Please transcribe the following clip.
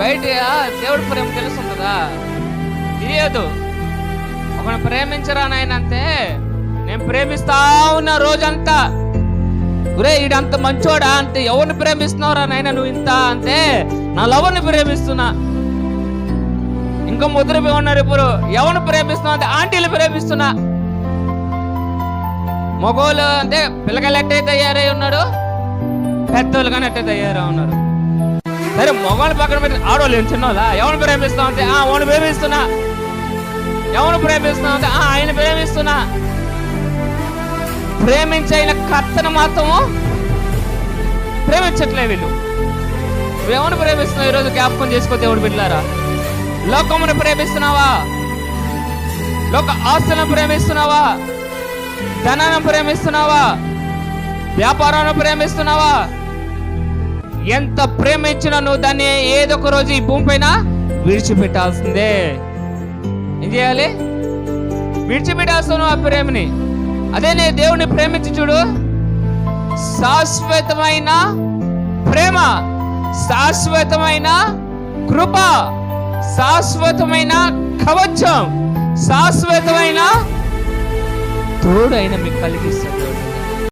బయట దేవుడి ప్రేమ తెలుస్తుందా? తెలియదు. ఒకని ప్రేమించరా నాయన అంటే, నేను ప్రేమిస్తా ఉన్న రోజంతా, ఒరే ఈడంత మంచోడా అంటే, ఎవరిని ప్రేమిస్తున్నావురా నాయన నువ్వు ఇంత అంటే, నా లవర్ని ప్రేమిస్తున్నా. ఇంకా ముద్రపోయి ఉన్నారు ఇప్పుడు, ఎవరిని ప్రేమిస్తున్నావు అంటే, ఆంటీలు ప్రేమిస్తున్నా. మగోళ్ళు అంటే పిల్లకాయలు ఎట్టయితే తయారై ఉన్నాడు, పెద్దోళ్ళు కానీ ఎట్టయితే తయారై ఉన్నారు. సరే మగవాళ్ళు పక్కన పెట్టి ఆడవాళ్ళు చిన్నోళ్ళ ఎవరిని ప్రేమిస్తావు అంటే, వాడిని ప్రేమిస్తున్నా. ఎవరిని ప్రేమిస్తున్నావు అంటే, ఆయన ప్రేమిస్తున్నా. ప్రేమించైన కర్తను మాత్రము ప్రేమించట్లే వీళ్ళు. ఎవరిని ప్రేమిస్తున్నావు? ఈరోజు జ్ఞాపకం చేసుకో దేవుడు బిడ్డలారా. లోకమును ప్రేమిస్తున్నావా? లోక ఆస్తులను ప్రేమిస్తున్నావా? ధనాన్ని ప్రేమిస్తున్నావా? వ్యాపారాన్ని ప్రేమిస్తున్నావా? ఎంత ప్రేమించినా నువ్వు దాన్ని ఏదో ఒక రోజు ఈ భూమి పైన విడిచిపెట్టాల్సిందే. ఏం చేయాలి? విడిచిపెట్టాల్సిన ఆ ప్రేమని. అదే నేను దేవుణ్ణి ప్రేమించి చూడు, శాశ్వతమైన ప్రేమ, శాశ్వతమైన కృప, శాశ్వతమైన కవచం, శాశ్వతమైన తోడు అయిన మీకు కలిగిస్తాడు.